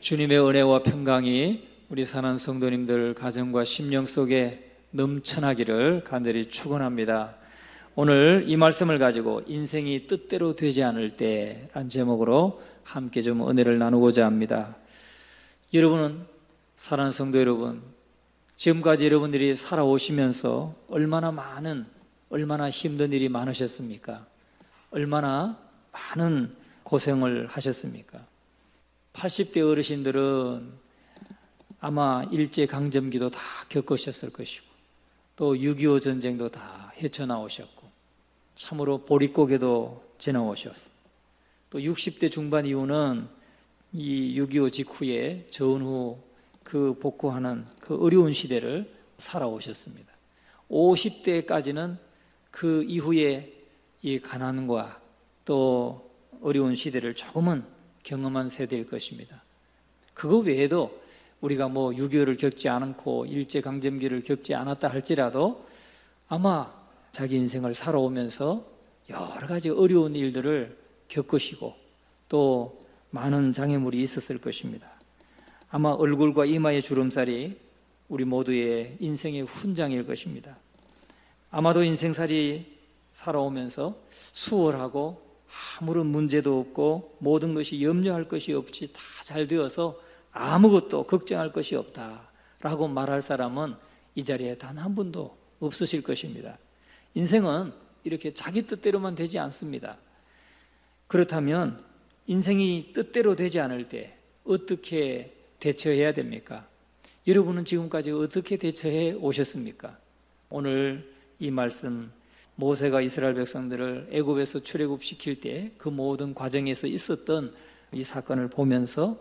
주님의 은혜와 평강이 우리 사는 성도님들 가정과 심령 속에 넘쳐나기를 간절히 축원합니다. 오늘 이 말씀을 가지고 인생이 뜻대로 되지 않을 때라는 제목으로 함께 좀 은혜를 나누고자 합니다. 여러분은, 사랑하는 성도 여러분, 지금까지 여러분들이 살아오시면서 얼마나 힘든 일이 많으셨습니까? 얼마나 많은 고생을 하셨습니까? 80대 어르신들은 아마 일제강점기도 다 겪으셨을 것이고, 또 6.25 전쟁도 다 헤쳐나오셨고, 참으로 보릿고개도 지나오셨어. 또 60대 중반 이후는 이 6.25 직후에 전후 그 복구하는 그 어려운 시대를 살아오셨습니다. 50대까지는 그 이후에 이 가난과 또 어려운 시대를 조금은 경험한 세대일 것입니다. 그거 외에도 우리가 6.25를 겪지 않고 일제강점기를 겪지 않았다 할지라도 아마 자기 인생을 살아오면서 여러 가지 어려운 일들을 겪으시고 또 많은 장애물이 있었을 것입니다. 아마 얼굴과 이마의 주름살이 우리 모두의 인생의 훈장일 것입니다. 아마도 인생살이 살아오면서 수월하고 아무런 문제도 없고 모든 것이 염려할 것이 없이 다 잘 되어서 아무것도 걱정할 것이 없다라고 말할 사람은 이 자리에 단 한 분도 없으실 것입니다. 인생은 이렇게 자기 뜻대로만 되지 않습니다. 그렇다면 인생이 뜻대로 되지 않을 때 어떻게 대처해야 됩니까? 여러분은 지금까지 어떻게 대처해 오셨습니까? 오늘 이 말씀, 모세가 이스라엘 백성들을 애굽에서 출애굽시킬 때 그 모든 과정에서 있었던 이 사건을 보면서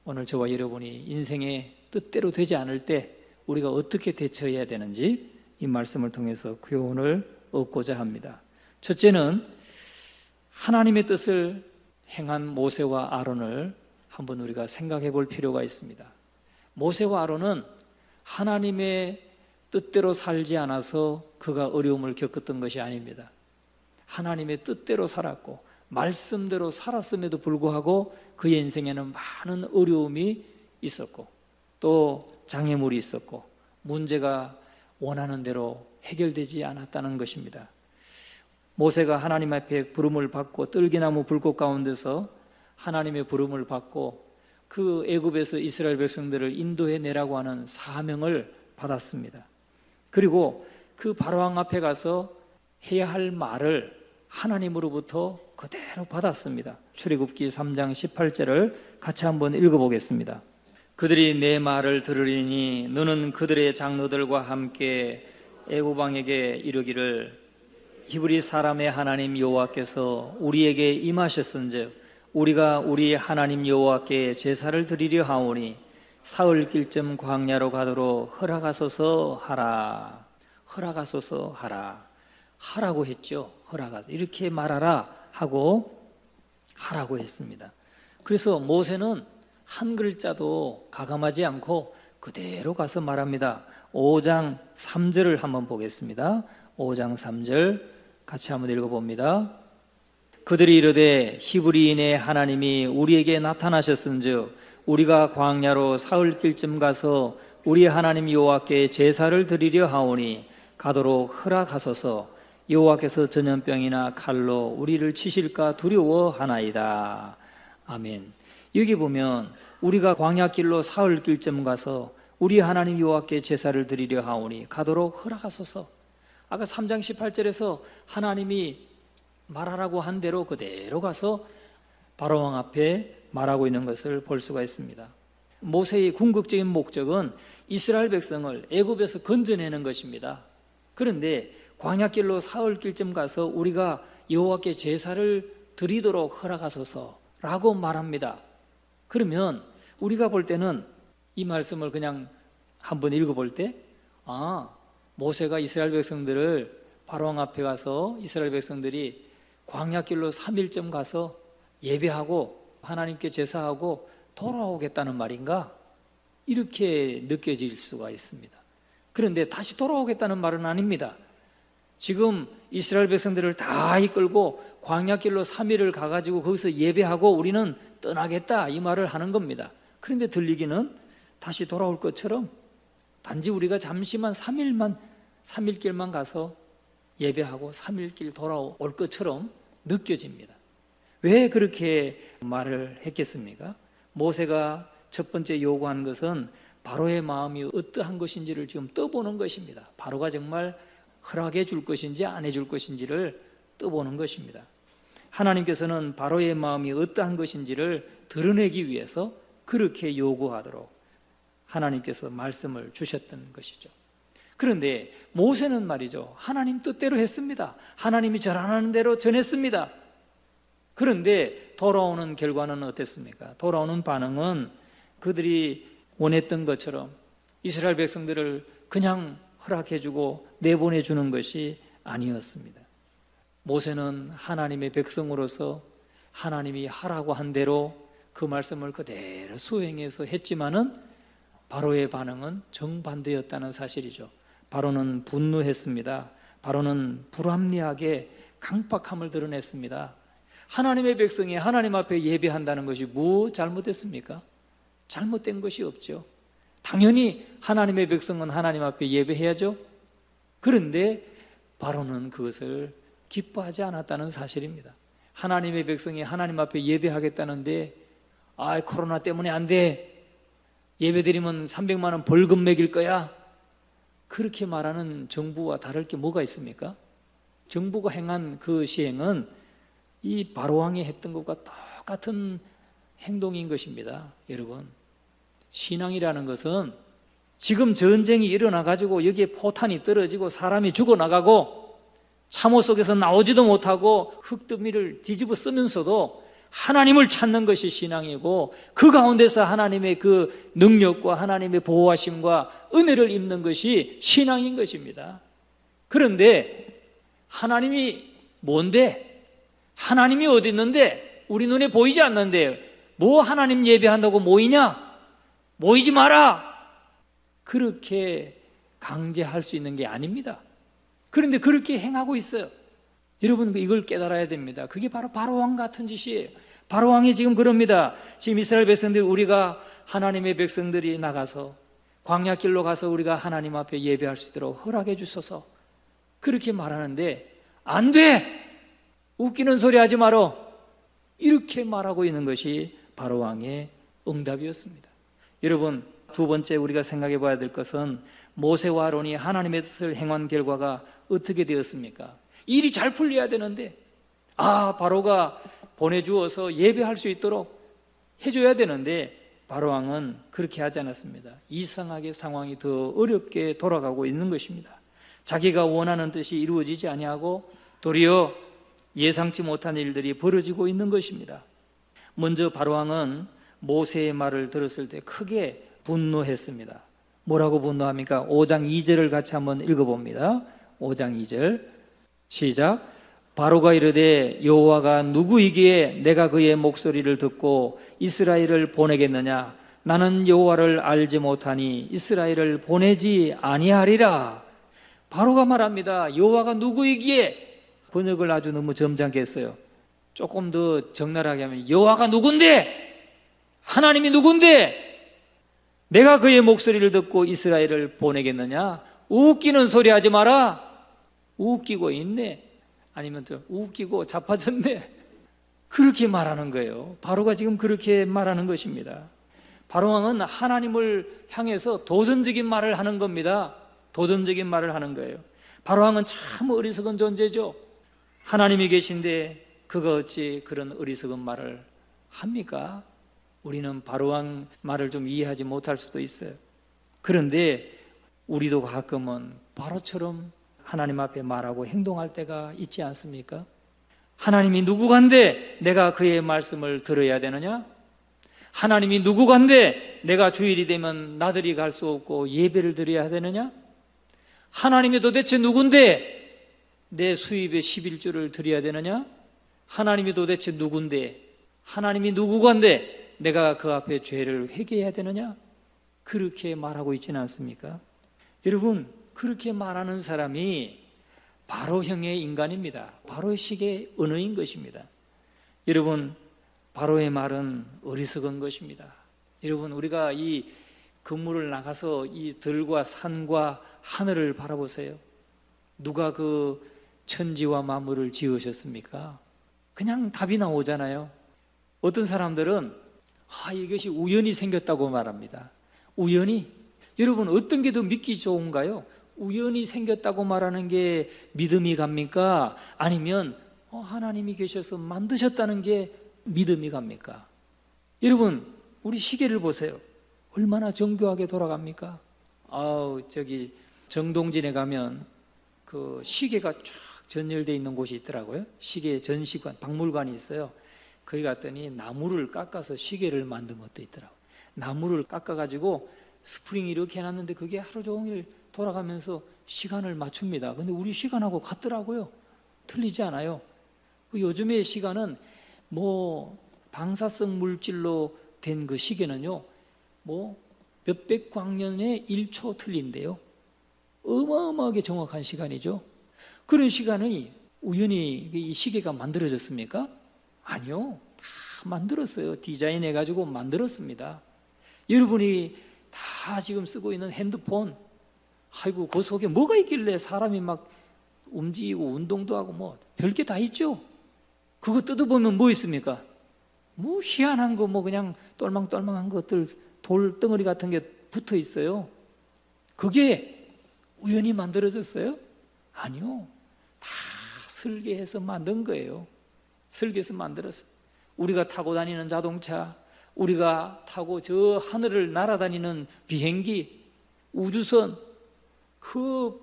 오늘 저와 여러분이 인생의 뜻대로 되지 않을 때 우리가 어떻게 대처해야 되는지 이 말씀을 통해서 교훈을 얻고자 합니다. 첫째는 하나님의 뜻을 행한 모세와 아론을 한번 우리가 생각해 볼 필요가 있습니다. 모세와 아론은 하나님의 뜻대로 살지 않아서 그가 어려움을 겪었던 것이 아닙니다. 하나님의 뜻대로 살았고 말씀대로 살았음에도 불구하고 그의 인생에는 많은 어려움이 있었고 또 장애물이 있었고 문제가 원하는 대로 해결되지 않았다는 것입니다. 모세가 하나님 앞에 부름을 받고 떨기나무 불꽃 가운데서 하나님의 부름을 받고 그 애굽에서 이스라엘 백성들을 인도해 내라고 하는 사명을 받았습니다. 그리고 그 바로왕 앞에 가서 해야 할 말을 하나님으로부터 그대로 받았습니다. 출애굽기 3장 18절을 같이 한번 읽어보겠습니다. 그들이 내 말을 들으리니 너는 그들의 장로들과 함께 애굽 왕에게 이르기를 히브리 사람의 하나님 여호와께서 우리에게 임하셨은즉 우리가 우리 하나님 여호와께 제사를 드리려 하오니 사흘길쯤 광야로 가도록 허락하소서 하라. 허락하소서 하라. 하라고 했죠. 허락하소서. 이렇게 말하라 하고 하라고 했습니다. 그래서 모세는 한 글자도 가감하지 않고 그대로 가서 말합니다. 5장 3절을 한번 보겠습니다. 5장 3절 같이 한번 읽어봅니다. 그들이 이르되 히브리인의 하나님이 우리에게 나타나셨은즉 우리가 광야로 사흘길쯤 가서 우리 하나님 여호와께 제사를 드리려 하오니 가도록 허락하소서. 여호와께서 전염병이나 칼로 우리를 치실까 두려워하나이다. 아멘. 여기 보면 우리가 광야길로 사흘길쯤 가서 우리 하나님 여호와께 제사를 드리려 하오니 가도록 허락하소서. 아까 3장 18절에서 하나님이 말하라고 한 대로 그대로 가서 바로왕 앞에 말하고 있는 것을 볼 수가 있습니다. 모세의 궁극적인 목적은 이스라엘 백성을 애굽에서 건져내는 것입니다. 그런데 광야길로 사흘길쯤 가서 우리가 여호와께 제사를 드리도록 허락하소서라고 말합니다. 그러면 우리가 볼 때는 이 말씀을 그냥 한번 읽어볼 때 모세가 이스라엘 백성들을 바로왕 앞에 가서 이스라엘 백성들이 광야길로 3일쯤 가서 예배하고 하나님께 제사하고 돌아오겠다는 말인가? 이렇게 느껴질 수가 있습니다. 그런데 다시 돌아오겠다는 말은 아닙니다. 지금 이스라엘 백성들을 다 이끌고 광야길로 3일을 가가지고 거기서 예배하고 우리는 떠나겠다 이 말을 하는 겁니다. 그런데 들리기는 다시 돌아올 것처럼 단지 우리가 잠시만 3일길만 가서 예배하고 3일길 돌아올 것처럼 느껴집니다. 왜 그렇게 말을 했겠습니까? 모세가 첫 번째 요구한 것은 바로의 마음이 어떠한 것인지를 지금 떠보는 것입니다. 바로가 정말 허락해 줄 것인지 안 해줄 것인지를 떠보는 것입니다. 하나님께서는 바로의 마음이 어떠한 것인지를 드러내기 위해서 그렇게 요구하도록 하나님께서 말씀을 주셨던 것이죠. 그런데 모세는 말이죠, 하나님 뜻대로 했습니다. 하나님이 전하는 대로 전했습니다. 그런데 돌아오는 결과는 어땠습니까? 돌아오는 반응은 그들이 원했던 것처럼 이스라엘 백성들을 그냥 허락해주고 내보내주는 것이 아니었습니다. 모세는 하나님의 백성으로서 하나님이 하라고 한 대로 그 말씀을 그대로 수행해서 했지만은 바로의 반응은 정반대였다는 사실이죠. 바로는 분노했습니다. 바로는 불합리하게 강박함을 드러냈습니다. 하나님의 백성이 하나님 앞에 예배한다는 것이 뭐 잘못됐습니까? 잘못된 것이 없죠. 당연히 하나님의 백성은 하나님 앞에 예배해야죠. 그런데 바로는 그것을 기뻐하지 않았다는 사실입니다. 하나님의 백성이 하나님 앞에 예배하겠다는데 코로나 때문에 안 돼. 예배드리면 300만 원 벌금 매길 거야. 그렇게 말하는 정부와 다를 게 뭐가 있습니까? 정부가 행한 그 시행은 이 바로왕이 했던 것과 똑같은 행동인 것입니다. 여러분, 신앙이라는 것은 지금 전쟁이 일어나가지고 여기에 포탄이 떨어지고 사람이 죽어나가고 참호 속에서 나오지도 못하고 흙더미를 뒤집어 쓰면서도 하나님을 찾는 것이 신앙이고 그 가운데서 하나님의 그 능력과 하나님의 보호하심과 은혜를 입는 것이 신앙인 것입니다. 그런데 하나님이 뭔데? 하나님이 어디 있는데? 우리 눈에 보이지 않는데 뭐 하나님 예배한다고 모이냐? 모이지 마라! 그렇게 강제할 수 있는 게 아닙니다. 그런데 그렇게 행하고 있어요. 여러분 이걸 깨달아야 됩니다. 그게 바로 바로왕 같은 짓이에요. 바로왕이 지금 그럽니다. 지금 이스라엘 백성들이 우리가 하나님의 백성들이 나가서 광야길로 가서 우리가 하나님 앞에 예배할 수 있도록 허락해 주소서 그렇게 말하는데 안 돼! 웃기는 소리 하지 마라! 이렇게 말하고 있는 것이 바로왕의 응답이었습니다. 여러분 두 번째 우리가 생각해 봐야 될 것은 모세와 아론이 하나님의 뜻을 행한 결과가 어떻게 되었습니까? 일이 잘 풀려야 되는데 바로가 보내주어서 예배할 수 있도록 해줘야 되는데 바로왕은 그렇게 하지 않았습니다. 이상하게 상황이 더 어렵게 돌아가고 있는 것입니다. 자기가 원하는 뜻이 이루어지지 아니하고 도리어 예상치 못한 일들이 벌어지고 있는 것입니다. 먼저 바로왕은 모세의 말을 들었을 때 크게 분노했습니다. 뭐라고 분노합니까? 5장 2절을 같이 한번 읽어봅니다. 5장 2절 시작. 바로가 이르되 여호와가 누구이기에 내가 그의 목소리를 듣고 이스라엘을 보내겠느냐? 나는 여호와를 알지 못하니 이스라엘을 보내지 아니하리라. 바로가 말합니다. 여호와가 누구이기에? 번역을 아주 너무 점잖게 했어요. 조금 더 적나라하게 하면 여호와가 누군데? 하나님이 누군데? 내가 그의 목소리를 듣고 이스라엘을 보내겠느냐? 웃기는 소리 하지 마라. 웃기고 있네. 아니면 또 웃기고 자빠졌네. 그렇게 말하는 거예요. 바로가 지금 그렇게 말하는 것입니다. 바로왕은 하나님을 향해서 도전적인 말을 하는 겁니다. 도전적인 말을 하는 거예요. 바로왕은 참 어리석은 존재죠. 하나님이 계신데 그가 어찌 그런 어리석은 말을 합니까? 우리는 바로왕 말을 좀 이해하지 못할 수도 있어요. 그런데 우리도 가끔은 바로처럼 하나님 앞에 말하고 행동할 때가 있지 않습니까? 하나님이 누구간데 내가 그의 말씀을 들어야 되느냐? 하나님이 누구간데 내가 주일이 되면 나들이 갈 수 없고 예배를 드려야 되느냐? 하나님이 도대체 누군데 내 수입의 11조를 드려야 되느냐? 하나님이 도대체 누군데 하나님이 누구간데 내가 그 앞에 죄를 회개해야 되느냐? 그렇게 말하고 있지는 않습니까? 여러분 그렇게 말하는 사람이 바로형의 인간입니다. 바로식의 언어인 것입니다. 여러분 바로의 말은 어리석은 것입니다. 여러분, 우리가 이 건물을 나가서 이 들과 산과 하늘을 바라보세요. 누가 그 천지와 만물을 지으셨습니까? 그냥 답이 나오잖아요. 어떤 사람들은 이것이 우연히 생겼다고 말합니다. 우연히? 여러분, 어떤 게 더 믿기 좋은가요? 우연히 생겼다고 말하는 게 믿음이 갑니까? 아니면 하나님이 계셔서 만드셨다는 게 믿음이 갑니까? 여러분, 우리 시계를 보세요. 얼마나 정교하게 돌아갑니까? 저기 정동진에 가면 그 시계가 쫙 전열되어 있는 곳이 있더라고요. 시계 전시관, 박물관이 있어요. 거기 갔더니 나무를 깎아서 시계를 만든 것도 있더라고요. 나무를 깎아가지고 스프링 이렇게 해놨는데 그게 하루 종일 돌아가면서 시간을 맞춥니다. 근데 우리 시간하고 같더라고요. 틀리지 않아요. 요즘의 시간은 방사성 물질로 된 그 시계는요, 몇백 광년에 1초 틀린데요. 어마어마하게 정확한 시간이죠. 그런 시간이 우연히 이 시계가 만들어졌습니까? 아니요. 다 만들었어요. 디자인해가지고 만들었습니다. 여러분이 다 지금 쓰고 있는 핸드폰, 그 속에 뭐가 있길래 사람이 막 움직이고 운동도 하고 별게 다 있죠. 그거 뜯어보면 뭐 있습니까? 희한한 거 그냥 똘망똘망한 것들, 돌덩어리 같은 게 붙어 있어요. 그게 우연히 만들어졌어요? 아니요. 다 설계해서 만든 거예요. 설계해서 만들었어요. 우리가 타고 다니는 자동차, 우리가 타고 저 하늘을 날아다니는 비행기, 우주선,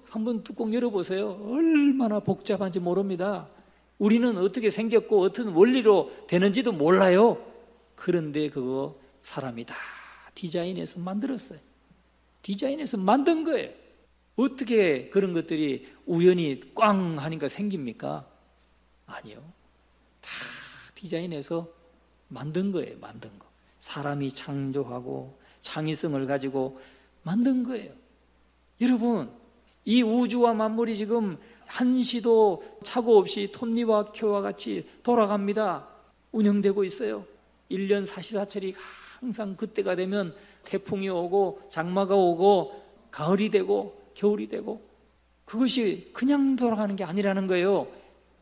한번 뚜껑 열어보세요. 얼마나 복잡한지 모릅니다. 우리는 어떻게 생겼고 어떤 원리로 되는지도 몰라요. 그런데 그거 사람이 다 디자인해서 만들었어요. 디자인해서 만든 거예요. 어떻게 그런 것들이 우연히 꽝 하니까 생깁니까? 아니요. 다 디자인해서 만든 거예요. 만든 거. 사람이 창조하고 창의성을 가지고 만든 거예요. 여러분, 이 우주와 만물이 지금 한시도 착오 없이 톱니바퀴와 같이 돌아갑니다. 운영되고 있어요. 1년 사시사철이 항상 그때가 되면 태풍이 오고 장마가 오고 가을이 되고 겨울이 되고, 그것이 그냥 돌아가는 게 아니라는 거예요.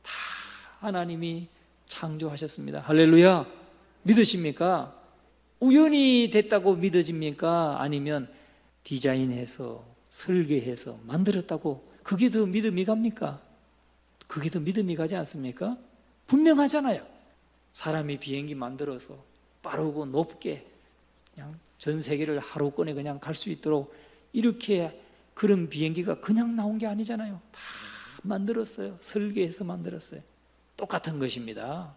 다 하나님이 창조하셨습니다. 할렐루야. 믿으십니까? 우연히 됐다고 믿어집니까? 아니면 디자인해서 설계해서 만들었다고 그게 더 믿음이 갑니까? 그게 더 믿음이 가지 않습니까? 분명하잖아요. 사람이 비행기 만들어서 빠르고 높게 그냥 전 세계를 하루권에 그냥 갈 수 있도록 이렇게, 그런 비행기가 그냥 나온 게 아니잖아요. 다 만들었어요. 설계해서 만들었어요. 똑같은 것입니다.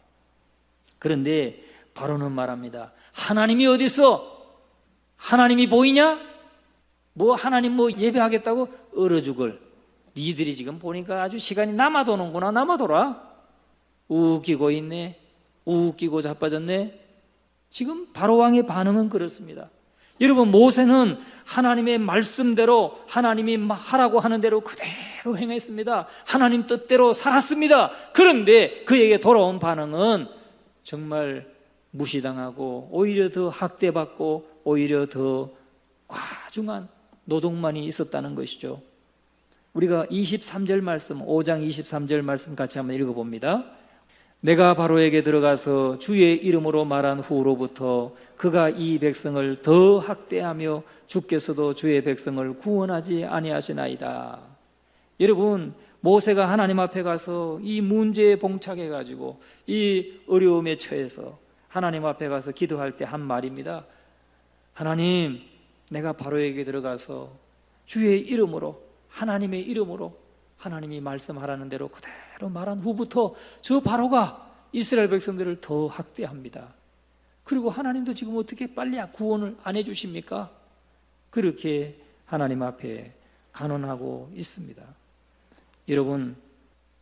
그런데 바로는 말합니다. 하나님이 어디 있어? 하나님이 보이냐? 하나님 예배하겠다고? 얼어 죽을. 니들이 지금 보니까 아주 시간이 남아도는구나. 남아돌아. 웃기고 있네. 웃기고 자빠졌네. 지금 바로왕의 반응은 그렇습니다. 여러분, 모세는 하나님의 말씀대로, 하나님이 하라고 하는 대로 그대로 행했습니다. 하나님 뜻대로 살았습니다. 그런데 그에게 돌아온 반응은 정말 무시당하고 오히려 더 학대받고 오히려 더 과중한 노동만이 있었다는 것이죠. 우리가 23절 말씀, 5장 23절 말씀 같이 한번 읽어봅니다. 내가 바로에게 들어가서 주의 이름으로 말한 후로부터 그가 이 백성을 더 학대하며 주께서도 주의 백성을 구원하지 아니하시나이다. 여러분, 모세가 하나님 앞에 가서 이 문제에 봉착해가지고 이 어려움에 처해서 하나님 앞에 가서 기도할 때 한 말입니다. 하나님, 내가 바로에게 들어가서 주의 이름으로, 하나님의 이름으로 하나님이 말씀하라는 대로 그대로 말한 후부터 저 바로가 이스라엘 백성들을 더 학대합니다. 그리고 하나님도 지금 어떻게 빨리 구원을 안 해주십니까? 그렇게 하나님 앞에 간언하고 있습니다. 여러분,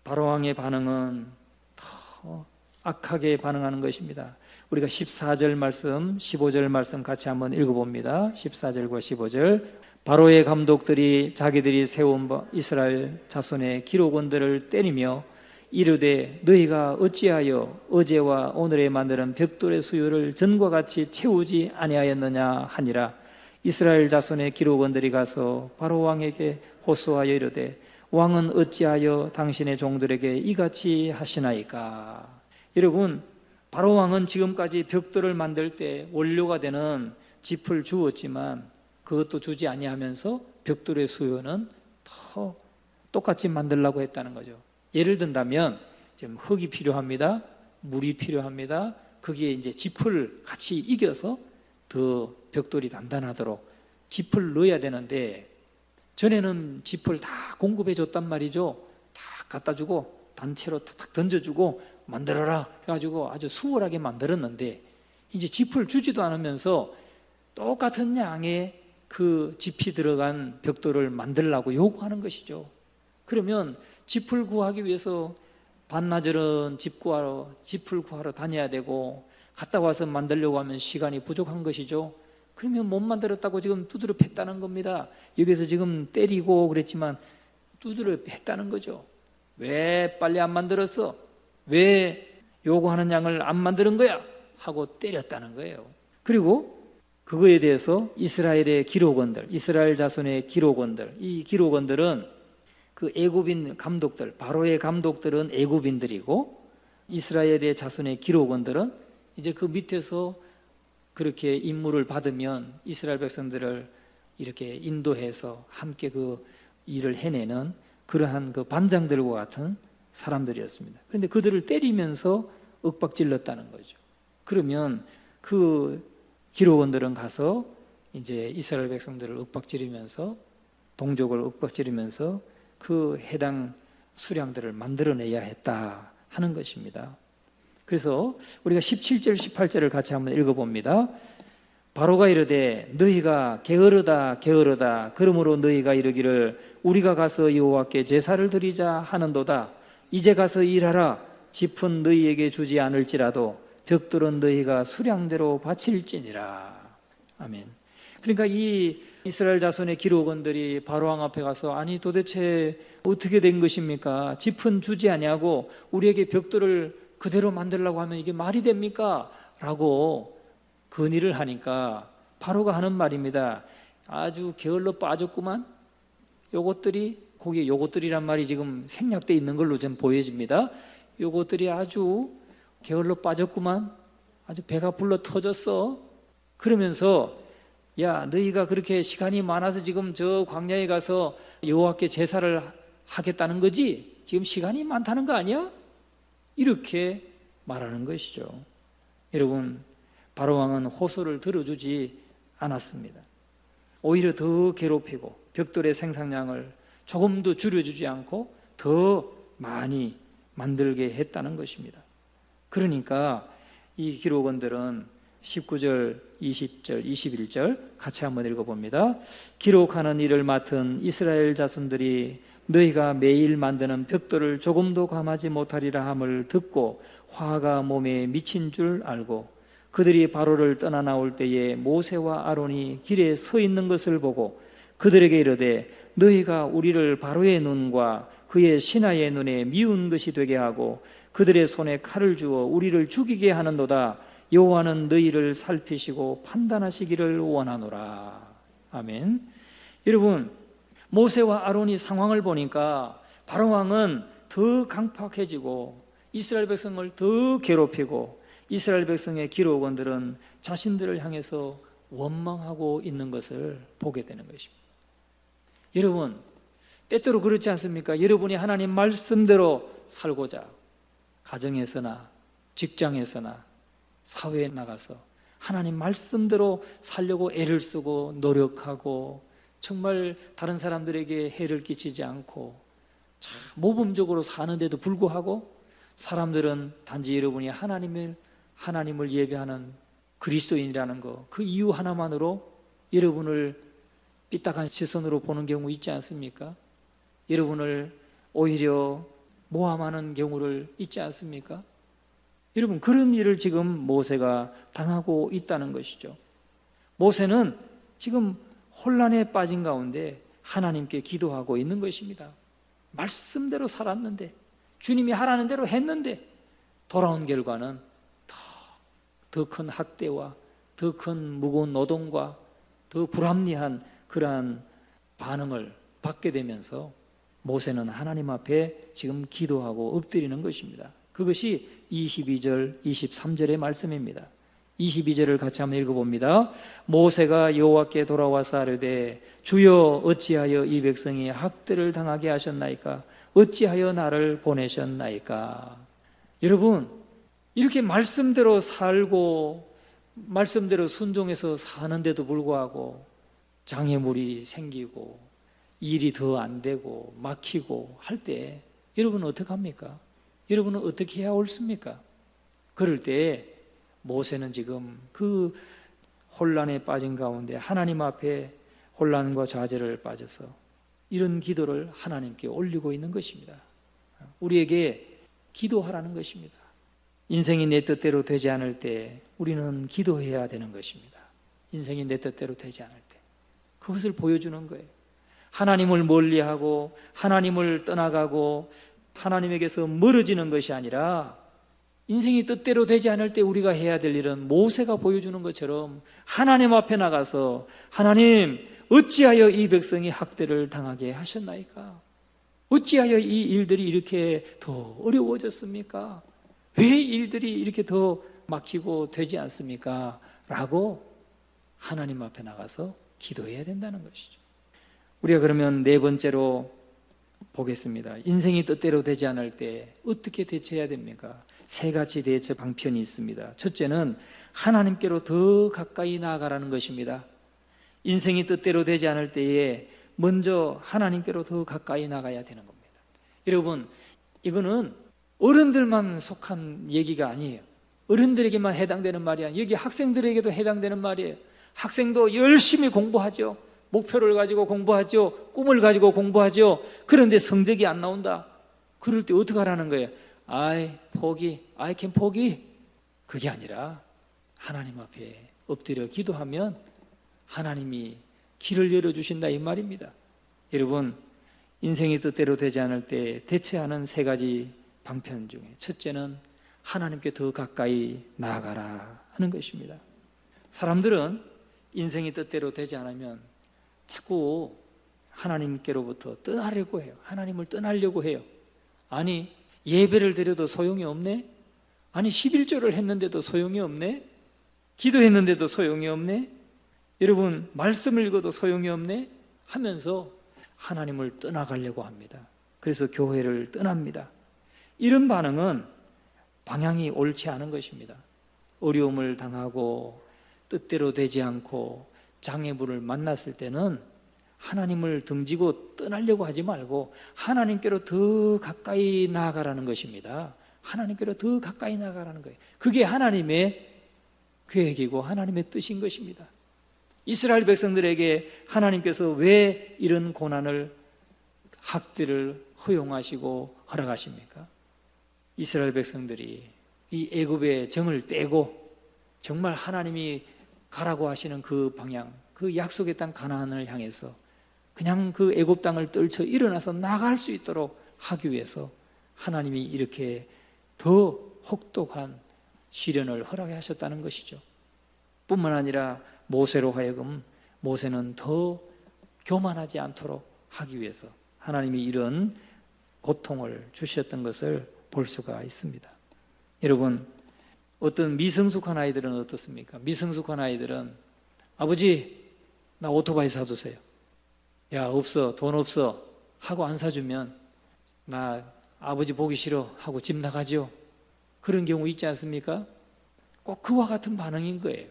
바로왕의 반응은 더 악하게 반응하는 것입니다. 우리가 14절 말씀, 15절 말씀 같이 한번 읽어봅니다. 14절과 15절. 바로의 감독들이 자기들이 세운 이스라엘 자손의 기록원들을 때리며 이르되 너희가 어찌하여 어제와 오늘에 만드는 벽돌의 수요를 전과 같이 채우지 아니하였느냐 하니라. 이스라엘 자손의 기록원들이 가서 바로 왕에게 호소하여 이르되 왕은 어찌하여 당신의 종들에게 이같이 하시나이까. 여러분, 바로 왕은 지금까지 벽돌을 만들 때 원료가 되는 짚을 주었지만 그것도 주지 아니하면서 벽돌의 수요는 더 똑같이 만들려고 했다는 거죠. 예를 든다면 지금 흙이 필요합니다. 물이 필요합니다. 거기에 이제 짚을 같이 이겨서 더 벽돌이 단단하도록 짚을 넣어야 되는데 전에는 짚을 다 공급해 줬단 말이죠. 다 갖다 주고 단체로 탁 던져주고 만들어라 해가지고 아주 수월하게 만들었는데 이제 짚을 주지도 않으면서 똑같은 양의 그 짚이 들어간 벽돌을 만들라고 요구하는 것이죠. 그러면 짚을 구하기 위해서 반나절은 짚을 구하러 다녀야 되고 갔다 와서 만들려고 하면 시간이 부족한 것이죠. 그러면 못 만들었다고 지금 두드려 팼다는 겁니다. 여기서 지금 때리고 그랬지만 두드려 팼다는 거죠. 왜 빨리 안 만들었어? 왜 요구하는 양을 안 만드는 거야? 하고 때렸다는 거예요. 그리고 그거에 대해서 이스라엘의 기록원들, 이스라엘 자손의 기록원들, 이 기록원들은 그 애굽인 감독들, 바로의 감독들은 애굽인들이고 이스라엘의 자손의 기록원들은 이제 그 밑에서 그렇게 임무를 받으면 이스라엘 백성들을 이렇게 인도해서 함께 그 일을 해내는 그러한 그 반장들과 같은 사람들이었습니다. 그런데 그들을 때리면서 윽박질렀다는 거죠. 그러면 그 기록원들은 가서 이제 이스라엘 백성들을 윽박지르면서 동족을 윽박지르면서 그 해당 수량들을 만들어내야 했다 하는 것입니다. 그래서 우리가 17절 18절을 같이 한번 읽어봅니다. 바로가 이르되 너희가 게으르다 게으르다 그러므로 너희가 이르기를 우리가 가서 여호와께 제사를 드리자 하는도다. 이제 가서 일하라. 짚은 너희에게 주지 않을지라도 벽돌은 너희가 수량대로 바칠지니라. 아멘. 그러니까 이 이스라엘 자손의 기록원들이 바로왕 앞에 가서 아니 도대체 어떻게 된 것입니까? 짚은 주지 아니하고 우리에게 벽돌을 그대로 만들려고 하면 이게 말이 됩니까? 라고 건의를 하니까 바로가 하는 말입니다. 아주 게을러 빠졌구만. 요것들이란 말이 지금 생략되어 있는 걸로 좀 보여집니다. 요것들이 아주 게을러 빠졌구만. 아주 배가 불러 터졌어. 그러면서 야 너희가 그렇게 시간이 많아서 지금 저 광야에 가서 여호와께 제사를 하겠다는 거지? 지금 시간이 많다는 거 아니야? 이렇게 말하는 것이죠. 여러분, 바로왕은 호소를 들어주지 않았습니다. 오히려 더 괴롭히고 벽돌의 생산량을 조금도 줄여주지 않고 더 많이 만들게 했다는 것입니다. 그러니까 이 기록원들은 19절, 20절, 21절 같이 한번 읽어봅니다. 기록하는 일을 맡은 이스라엘 자손들이 너희가 매일 만드는 벽돌을 조금도 감하지 못하리라 함을 듣고 화가 몸에 미친 줄 알고 그들이 바로를 떠나 나올 때에 모세와 아론이 길에 서 있는 것을 보고 그들에게 이르되 너희가 우리를 바로의 눈과 그의 신하의 눈에 미운 것이 되게 하고 그들의 손에 칼을 주어 우리를 죽이게 하는도다. 여호와는 너희를 살피시고 판단하시기를 원하노라. 아멘. 여러분, 모세와 아론이 상황을 보니까 바로왕은 더 강팍해지고 이스라엘 백성을 더 괴롭히고 이스라엘 백성의 기록원들은 자신들을 향해서 원망하고 있는 것을 보게 되는 것입니다. 여러분, 때때로 그렇지 않습니까? 여러분이 하나님 말씀대로 살고자 가정에서나 직장에서나 사회에 나가서 하나님 말씀대로 살려고 애를 쓰고 노력하고 정말 다른 사람들에게 해를 끼치지 않고 모범적으로 사는데도 불구하고 사람들은 단지 여러분이 하나님을 예배하는 그리스도인이라는 거, 그 이유 하나만으로 여러분을 삐딱한 시선으로 보는 경우 있지 않습니까? 여러분을 오히려 모함하는 경우를 있지 않습니까? 여러분, 그런 일을 지금 모세가 당하고 있다는 것이죠. 모세는 지금 혼란에 빠진 가운데 하나님께 기도하고 있는 것입니다. 말씀대로 살았는데 주님이 하라는 대로 했는데 돌아온 결과는 더 큰 학대와 더 큰 무거운 노동과 더 불합리한 그러한 반응을 받게 되면서 모세는 하나님 앞에 지금 기도하고 엎드리는 것입니다. 그것이 22절, 23절의 말씀입니다. 22절을 같이 한번 읽어봅니다. 모세가 여호와께 돌아와서 아뢰되 주여 어찌하여 이 백성이 학대를 당하게 하셨나이까? 어찌하여 나를 보내셨나이까? 여러분, 이렇게 말씀대로 살고 말씀대로 순종해서 사는데도 불구하고 장애물이 생기고 일이 더 안 되고 막히고 할 때 여러분은 어떻게 합니까? 여러분은 어떻게 해야 옳습니까? 그럴 때 모세는 지금 그 혼란에 빠진 가운데 하나님 앞에 혼란과 좌절을 빠져서 이런 기도를 하나님께 올리고 있는 것입니다. 우리에게 기도하라는 것입니다. 인생이 내 뜻대로 되지 않을 때 우리는 기도해야 되는 것입니다. 인생이 내 뜻대로 되지 않을 때 그것을 보여주는 거예요. 하나님을 멀리하고 하나님을 떠나가고 하나님에게서 멀어지는 것이 아니라 인생이 뜻대로 되지 않을 때 우리가 해야 될 일은 모세가 보여주는 것처럼 하나님 앞에 나가서 하나님 어찌하여 이 백성이 학대를 당하게 하셨나이까? 어찌하여 이 일들이 이렇게 더 어려워졌습니까? 왜 일들이 이렇게 더 막히고 되지 않습니까? 라고 하나님 앞에 나가서 기도해야 된다는 것이죠. 우리가 그러면 네 번째로 보겠습니다. 인생이 뜻대로 되지 않을 때 어떻게 대처해야 됩니까? 세 가지 대처 방편이 있습니다. 첫째는 하나님께로 더 가까이 나아가라는 것입니다. 인생이 뜻대로 되지 않을 때에 먼저 하나님께로 더 가까이 나가야 되는 겁니다. 여러분, 이거는 어른들만 속한 얘기가 아니에요. 어른들에게만 해당되는 말이 아니에요. 여기 학생들에게도 해당되는 말이에요. 학생도 열심히 공부하죠. 목표를 가지고 공부하죠. 꿈을 가지고 공부하죠. 그런데 성적이 안 나온다. 그럴 때 어떻게 하라는 거예요? 포기. I can 포기. 그게 아니라 하나님 앞에 엎드려 기도하면 하나님이 길을 열어주신다 이 말입니다. 여러분, 인생이 뜻대로 되지 않을 때 대처하는 세 가지 방편 중에 첫째는 하나님께 더 가까이 나아가라 하는 것입니다. 사람들은 인생이 뜻대로 되지 않으면 자꾸 하나님께로부터 떠나려고 해요. 하나님을 떠나려고 해요. 아니, 예배를 드려도 소용이 없네? 아니, 11조를 했는데도 소용이 없네? 기도했는데도 소용이 없네? 여러분, 말씀을 읽어도 소용이 없네? 하면서 하나님을 떠나가려고 합니다. 그래서 교회를 떠납니다. 이런 반응은 방향이 옳지 않은 것입니다. 어려움을 당하고 뜻대로 되지 않고 장애물을 만났을 때는 하나님을 등지고 떠나려고 하지 말고 하나님께로 더 가까이 나아가라는 것입니다. 하나님께로 더 가까이 나아가라는 거예요. 그게 하나님의 계획이고 하나님의 뜻인 것입니다. 이스라엘 백성들에게 하나님께서 왜 이런 고난을, 학대를 허용하시고 허락하십니까? 이스라엘 백성들이 이 애굽의 정을 떼고 정말 하나님이 가라고 하시는 그 방향, 그 약속의 땅 가나안을 향해서 그냥 그 애굽 땅을 떨쳐 일어나서 나갈 수 있도록 하기 위해서 하나님이 이렇게 더 혹독한 시련을 허락해 하셨다는 것이죠. 뿐만 아니라 모세로 하여금 모세는 더 교만하지 않도록 하기 위해서 하나님이 이런 고통을 주셨던 것을 볼 수가 있습니다. 여러분, 어떤 미성숙한 아이들은 어떻습니까? 미성숙한 아이들은 아버지, 나 오토바이 사두세요. 야, 없어, 돈 없어 하고 안 사주면 나 아버지 보기 싫어 하고 집 나가죠. 그런 경우 있지 않습니까? 꼭 그와 같은 반응인 거예요.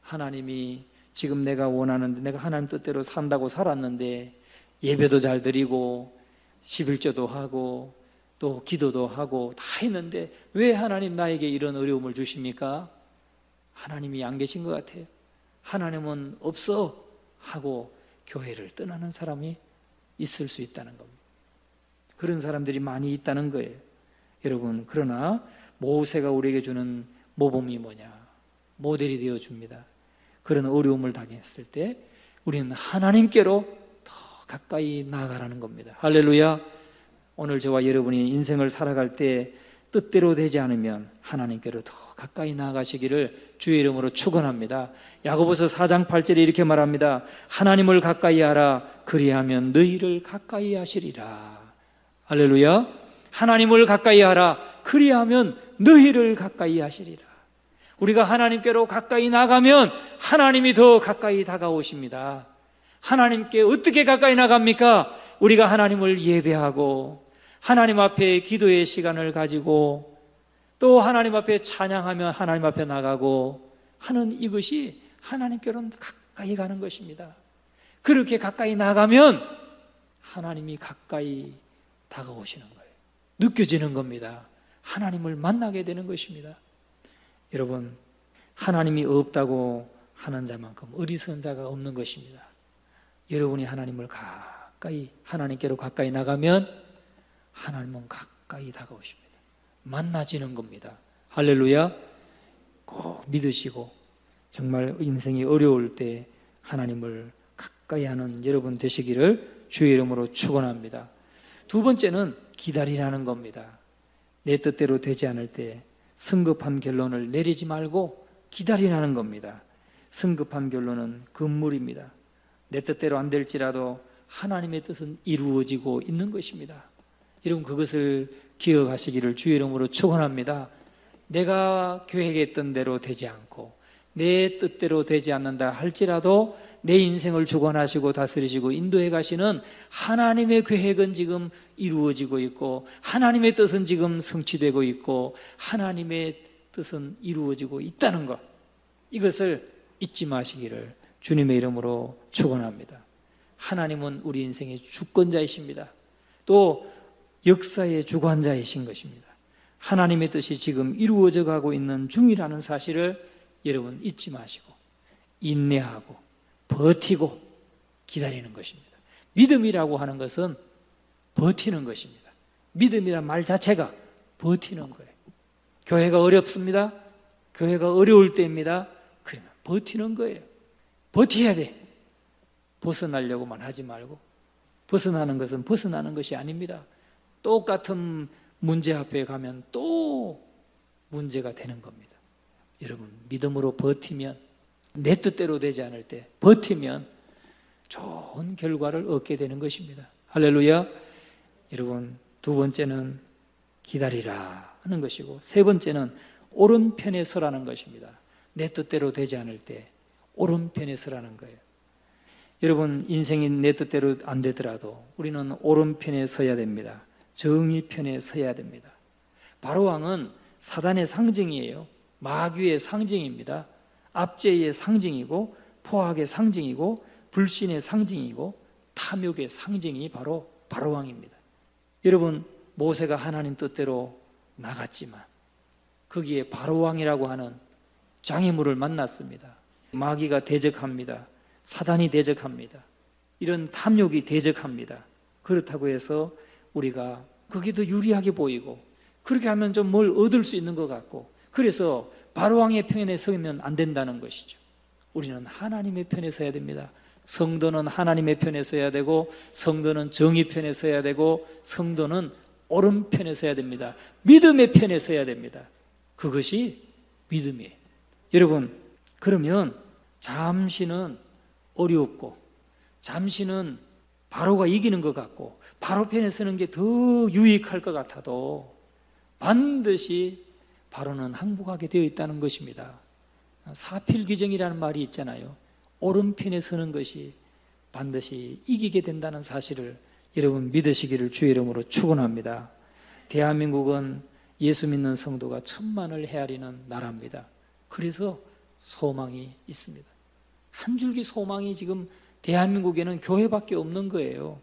하나님이 지금 내가 원하는데, 내가 하나님 뜻대로 산다고 살았는데 예배도 잘 드리고 11조도 하고 또 기도도 하고 다 했는데 왜 하나님 나에게 이런 어려움을 주십니까? 하나님이 안 계신 것 같아요. 하나님은 없어 하고 교회를 떠나는 사람이 있을 수 있다는 겁니다. 그런 사람들이 많이 있다는 거예요. 여러분, 그러나 모세가 우리에게 주는 모범이 뭐냐? 모델이 되어 줍니다. 그런 어려움을 당했을 때 우리는 하나님께로 더 가까이 나아가라는 겁니다. 할렐루야. 오늘 저와 여러분이 인생을 살아갈 때 뜻대로 되지 않으면 하나님께로 더 가까이 나아가시기를 주의 이름으로 축원합니다. 야고보서 4장 8절에 이렇게 말합니다. 하나님을 가까이 하라. 그리하면 너희를 가까이 하시리라. 할렐루야. 하나님을 가까이 하라. 그리하면 너희를 가까이 하시리라. 우리가 하나님께로 가까이 나가면 하나님이 더 가까이 다가오십니다. 하나님께 어떻게 가까이 나갑니까? 우리가 하나님을 예배하고 하나님 앞에 기도의 시간을 가지고 또 하나님 앞에 찬양하며 하나님 앞에 나가고 하는 이것이 하나님께로 가까이 가는 것입니다. 그렇게 가까이 나가면 하나님이 가까이 다가오시는 거예요. 느껴지는 겁니다. 하나님을 만나게 되는 것입니다. 여러분, 하나님이 없다고 하는 자만큼 어리석은 자가 없는 것입니다. 여러분이 하나님을 가까이, 하나님께로 가까이 나가면 하나님은 가까이 다가오십니다. 만나지는 겁니다. 할렐루야. 꼭 믿으시고 정말 인생이 어려울 때 하나님을 가까이 하는 여러분 되시기를 주의 이름으로 축원합니다. 두 번째는 기다리라는 겁니다. 내 뜻대로 되지 않을 때 성급한 결론을 내리지 말고 기다리라는 겁니다. 성급한 결론은 금물입니다. 내 뜻대로 안 될지라도 하나님의 뜻은 이루어지고 있는 것입니다. 여러분, 그것을 기억하시기를 주의 이름으로 축원합니다. 내가 계획했던 대로 되지 않고 내 뜻대로 되지 않는다 할지라도 내 인생을 주관하시고 다스리시고 인도해 가시는 하나님의 계획은 지금 이루어지고 있고 하나님의 뜻은 지금 성취되고 있고 하나님의 뜻은 이루어지고 있다는 것, 이것을 잊지 마시기를 주님의 이름으로 축원합니다. 하나님은 우리 인생의 주권자이십니다. 또 역사의 주관자이신 것입니다. 하나님의 뜻이 지금 이루어져 가고 있는 중이라는 사실을 여러분 잊지 마시고 인내하고 버티고 기다리는 것입니다. 믿음이라고 하는 것은 버티는 것입니다. 믿음이란 말 자체가 버티는 거예요. 교회가 어렵습니다. 교회가 어려울 때입니다. 그러면 버티는 거예요. 버텨야 돼. 벗어나려고만 하지 말고, 벗어나는 것은 벗어나는 것이 아닙니다. 똑같은 문제 앞에 가면 또 문제가 되는 겁니다. 여러분, 믿음으로 버티면, 내 뜻대로 되지 않을 때 버티면 좋은 결과를 얻게 되는 것입니다. 할렐루야. 여러분, 두 번째는 기다리라 하는 것이고, 세 번째는 오른편에 서라는 것입니다. 내 뜻대로 되지 않을 때 오른편에 서라는 거예요. 여러분, 인생이 내 뜻대로 안 되더라도 우리는 오른편에 서야 됩니다. 정의 편에 서야 됩니다. 바로왕은 사단의 상징이에요. 마귀의 상징입니다. 압제의 상징이고 포악의 상징이고 불신의 상징이고 탐욕의 상징이 바로 바로왕입니다. 여러분, 모세가 하나님 뜻대로 나갔지만 거기에 바로왕이라고 하는 장애물을 만났습니다. 마귀가 대적합니다. 사단이 대적합니다. 이런 탐욕이 대적합니다. 그렇다고 해서 우리가 그게 더 유리하게 보이고 그렇게 하면 좀 뭘 얻을 수 있는 것 같고, 그래서 바로왕의 편에 서면 안 된다는 것이죠. 우리는 하나님의 편에 서야 됩니다. 성도는 하나님의 편에 서야 되고, 성도는 정의 편에 서야 되고, 성도는 옳은 편에 서야 됩니다. 믿음의 편에 서야 됩니다. 그것이 믿음이에요. 여러분, 그러면 잠시는 어렵고 잠시는 바로가 이기는 것 같고 바로 편에 서는 게 더 유익할 것 같아도 반드시 바로는 항복하게 되어 있다는 것입니다. 사필귀정이라는 말이 있잖아요. 오른편에 서는 것이 반드시 이기게 된다는 사실을 여러분 믿으시기를 주의 이름으로 축원합니다. 대한민국은 예수 믿는 성도가 1,000만을 헤아리는 나라입니다. 그래서 소망이 있습니다. 한 줄기 소망이 지금 대한민국에는 교회밖에 없는 거예요.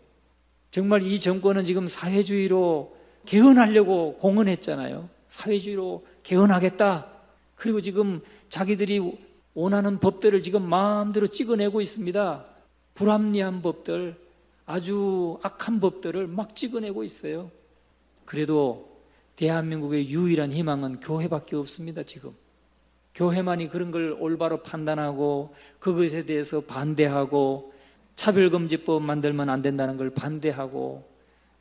정말 이 정권은 지금 사회주의로 개헌하려고 공언했잖아요. 사회주의로 개헌하겠다. 그리고 지금 자기들이 원하는 법들을 지금 마음대로 찍어내고 있습니다. 불합리한 법들, 아주 악한 법들을 막 찍어내고 있어요. 그래도 대한민국의 유일한 희망은 교회밖에 없습니다. 지금 교회만이 그런 걸 올바로 판단하고 그것에 대해서 반대하고 차별금지법 만들면 안 된다는 걸 반대하고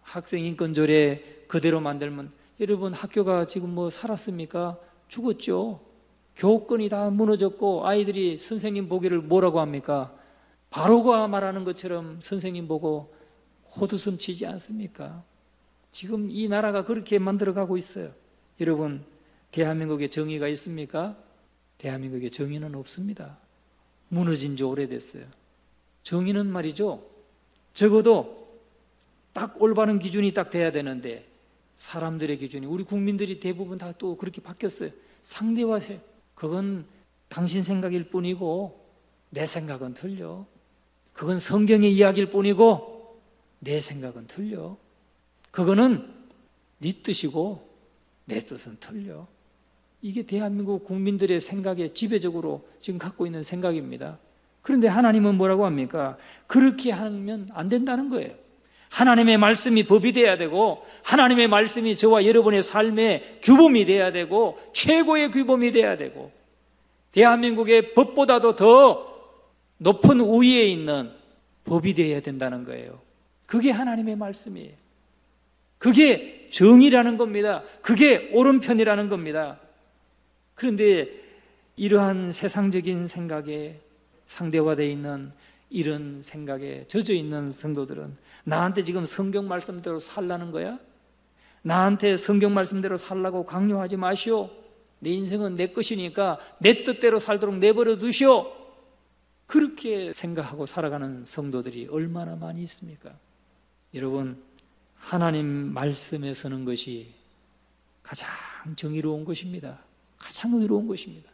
학생 인권 조례 그대로 만들면 여러분 학교가 지금 뭐 살았습니까? 죽었죠. 교권이 다 무너졌고 아이들이 선생님 보기를 뭐라고 합니까? 바로가 말하는 것처럼 선생님 보고 호두숨 치지 않습니까? 지금 이 나라가 그렇게 만들어가고 있어요. 여러분, 대한민국에 정의가 있습니까? 대한민국에 정의는 없습니다. 무너진 지 오래됐어요. 정의는 말이죠, 적어도 딱 올바른 기준이 딱 돼야 되는데 사람들의 기준이, 우리 국민들이 대부분 다 또 그렇게 바뀌었어요. 상대화해. 그건 당신 생각일 뿐이고 내 생각은 틀려. 그건 성경의 이야기일 뿐이고 내 생각은 틀려. 그거는 네 뜻이고 내 뜻은 틀려. 이게 대한민국 국민들의 생각에 지배적으로 지금 갖고 있는 생각입니다. 그런데 하나님은 뭐라고 합니까? 그렇게 하면 안 된다는 거예요. 하나님의 말씀이 법이 돼야 되고 하나님의 말씀이 저와 여러분의 삶의 규범이 돼야 되고 최고의 규범이 돼야 되고 대한민국의 법보다도 더 높은 우위에 있는 법이 되어야 된다는 거예요. 그게 하나님의 말씀이에요. 그게 정의라는 겁니다. 그게 옳은 편이라는 겁니다. 그런데 이러한 세상적인 생각에 상대화되어 있는 이런 생각에 젖어 있는 성도들은 나한테 지금 성경 말씀대로 살라는 거야? 나한테 성경 말씀대로 살라고 강요하지 마시오. 내 인생은 내 것이니까 내 뜻대로 살도록 내버려 두시오. 그렇게 생각하고 살아가는 성도들이 얼마나 많이 있습니까? 여러분, 하나님 말씀에 서는 것이 가장 정의로운 것입니다. 가장 의로운 것입니다.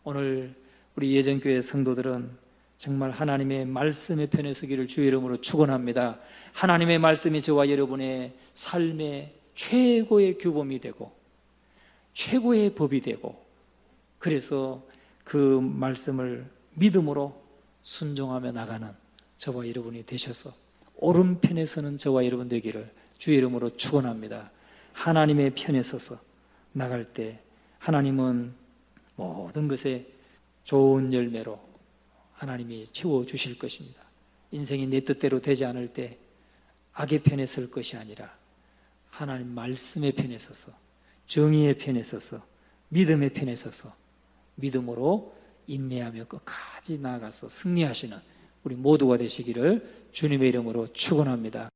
오늘 우리 예전교회 성도들은 정말 하나님의 말씀의 편에 서기를 주의 이름으로 축원합니다. 하나님의 말씀이 저와 여러분의 삶의 최고의 규범이 되고 최고의 법이 되고, 그래서 그 말씀을 믿음으로 순종하며 나가는 저와 여러분이 되셔서 옳은 편에 서는 저와 여러분 되기를 주의 이름으로 축원합니다. 하나님의 편에 서서 나갈 때 하나님은 모든 것에 좋은 열매로 하나님이 채워주실 것입니다. 인생이 내 뜻대로 되지 않을 때 악의 편에 설 것이 아니라 하나님 말씀의 편에 서서 정의의 편에 서서 믿음의 편에 서서 믿음으로 인내하며 끝까지 나아가서 승리하시는 우리 모두가 되시기를 주님의 이름으로 축원합니다.